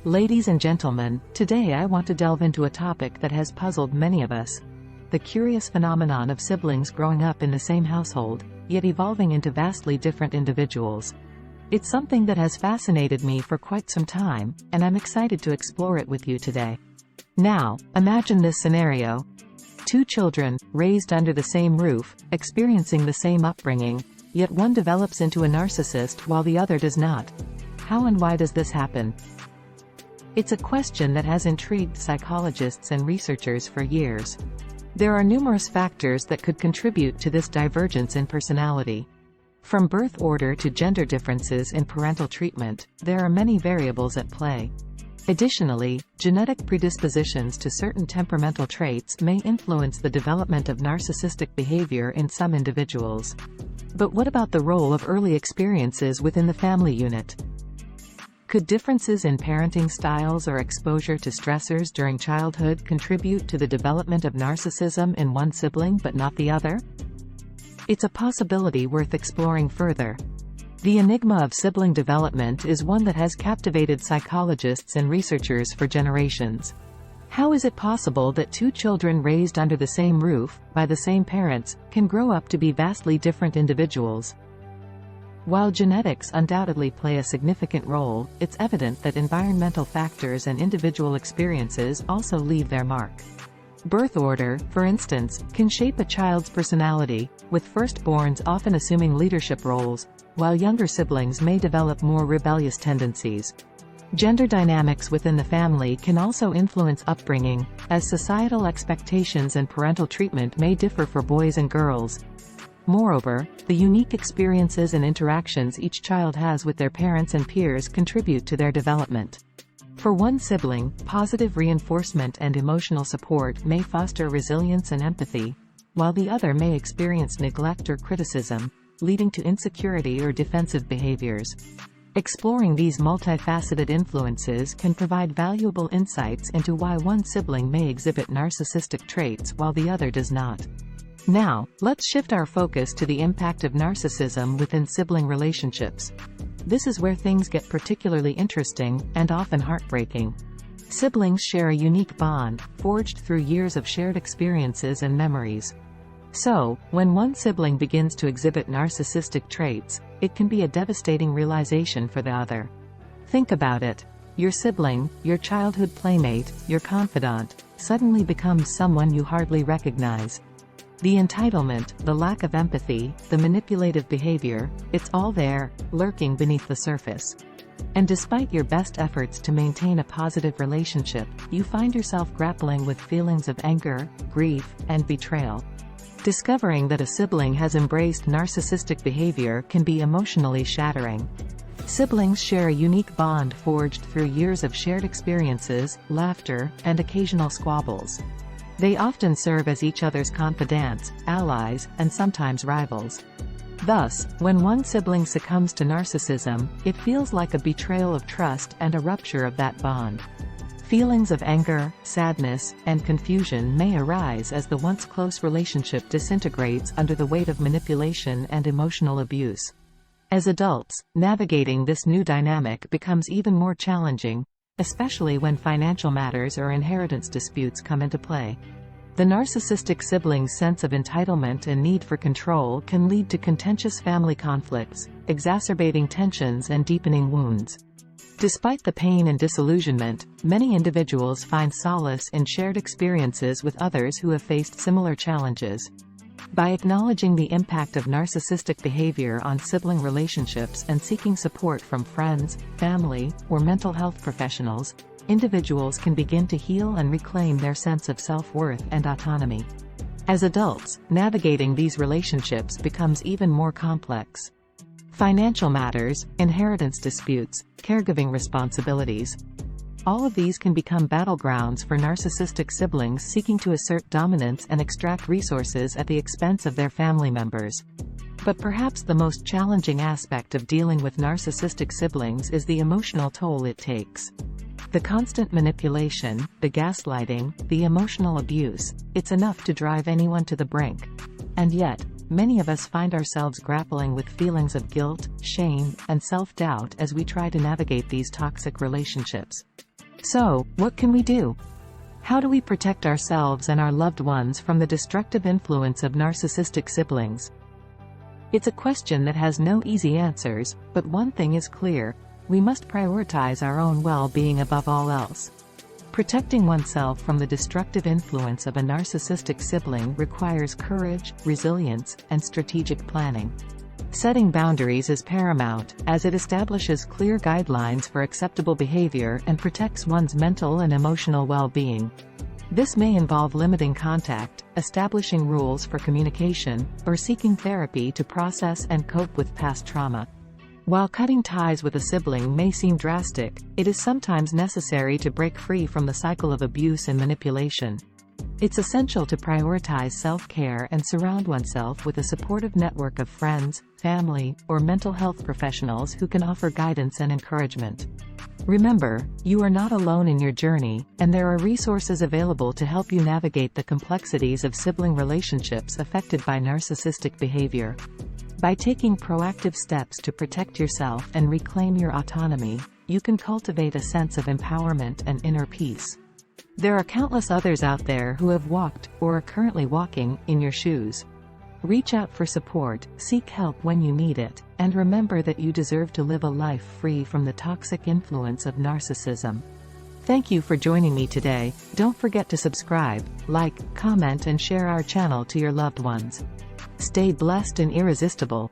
Ladies and gentlemen, today I want to delve into a topic that has puzzled many of us. The curious phenomenon of siblings growing up in the same household, yet evolving into vastly different individuals. It's something that has fascinated me for quite some time, and I'm excited to explore it with you today. Now, imagine this scenario. Two children, raised under the same roof, experiencing the same upbringing, yet one develops into a narcissist while the other does not. How and why does this happen? It's a question that has intrigued psychologists and researchers for years. There are numerous factors that could contribute to this divergence in personality. From birth order to gender differences in parental treatment, there are many variables at play. Additionally, genetic predispositions to certain temperamental traits may influence the development of narcissistic behavior in some individuals. But what about the role of early experiences within the family unit? Could differences in parenting styles or exposure to stressors during childhood contribute to the development of narcissism in one sibling but not the other? It's a possibility worth exploring further. The enigma of sibling development is one that has captivated psychologists and researchers for generations. How is it possible that two children raised under the same roof, by the same parents, can grow up to be vastly different individuals? While genetics undoubtedly play a significant role, it's evident that environmental factors and individual experiences also leave their mark. Birth order, for instance, can shape a child's personality, with firstborns often assuming leadership roles, while younger siblings may develop more rebellious tendencies. Gender dynamics within the family can also influence upbringing, as societal expectations and parental treatment may differ for boys and girls. Moreover, the unique experiences and interactions each child has with their parents and peers contribute to their development. For one sibling, positive reinforcement and emotional support may foster resilience and empathy, while the other may experience neglect or criticism, leading to insecurity or defensive behaviors. Exploring these multifaceted influences can provide valuable insights into why one sibling may exhibit narcissistic traits while the other does not. Now, let's shift our focus to the impact of narcissism within sibling relationships. This is where things get particularly interesting, and often heartbreaking. Siblings share a unique bond, forged through years of shared experiences and memories. So, when one sibling begins to exhibit narcissistic traits, it can be a devastating realization for the other. Think about it. Your sibling, your childhood playmate, your confidant, suddenly becomes someone you hardly recognize. The entitlement, the lack of empathy, the manipulative behavior, it's all there, lurking beneath the surface. And despite your best efforts to maintain a positive relationship, you find yourself grappling with feelings of anger, grief, and betrayal. Discovering that a sibling has embraced narcissistic behavior can be emotionally shattering. Siblings share a unique bond forged through years of shared experiences, laughter, and occasional squabbles. They often serve as each other's confidants, allies, and sometimes rivals. Thus, when one sibling succumbs to narcissism, it feels like a betrayal of trust and a rupture of that bond. Feelings of anger, sadness, and confusion may arise as the once close relationship disintegrates under the weight of manipulation and emotional abuse. As adults, navigating this new dynamic becomes even more challenging, especially when financial matters or inheritance disputes come into play. The narcissistic sibling's sense of entitlement and need for control can lead to contentious family conflicts, exacerbating tensions and deepening wounds. Despite the pain and disillusionment, many individuals find solace in shared experiences with others who have faced similar challenges. By acknowledging the impact of narcissistic behavior on sibling relationships and seeking support from friends, family, or mental health professionals, individuals can begin to heal and reclaim their sense of self-worth and autonomy. As adults, navigating these relationships becomes even more complex. Financial matters, inheritance disputes, caregiving responsibilities. All of these can become battlegrounds for narcissistic siblings seeking to assert dominance and extract resources at the expense of their family members. But perhaps the most challenging aspect of dealing with narcissistic siblings is the emotional toll it takes. The constant manipulation, the gaslighting, the emotional abuse, it's enough to drive anyone to the brink. And yet, many of us find ourselves grappling with feelings of guilt, shame, and self-doubt as we try to navigate these toxic relationships. So, what can we do? How do we protect ourselves and our loved ones from the destructive influence of narcissistic siblings? It's a question that has no easy answers, but one thing is clear: we must prioritize our own well-being above all else. Protecting oneself from the destructive influence of a narcissistic sibling requires courage, resilience, and strategic planning. Setting boundaries is paramount, as it establishes clear guidelines for acceptable behavior and protects one's mental and emotional well-being. This may involve limiting contact, establishing rules for communication, or seeking therapy to process and cope with past trauma. While cutting ties with a sibling may seem drastic, it is sometimes necessary to break free from the cycle of abuse and manipulation. It's essential to prioritize self-care and surround oneself with a supportive network of friends, family, or mental health professionals who can offer guidance and encouragement. Remember, you are not alone in your journey, and there are resources available to help you navigate the complexities of sibling relationships affected by narcissistic behavior. By taking proactive steps to protect yourself and reclaim your autonomy, you can cultivate a sense of empowerment and inner peace. There are countless others out there who have walked, or are currently walking, in your shoes. Reach out for support, seek help when you need it, and remember that you deserve to live a life free from the toxic influence of narcissism. Thank you for joining me today. Don't forget to subscribe, like, comment, and share our channel to your loved ones. Stay blessed and irresistible.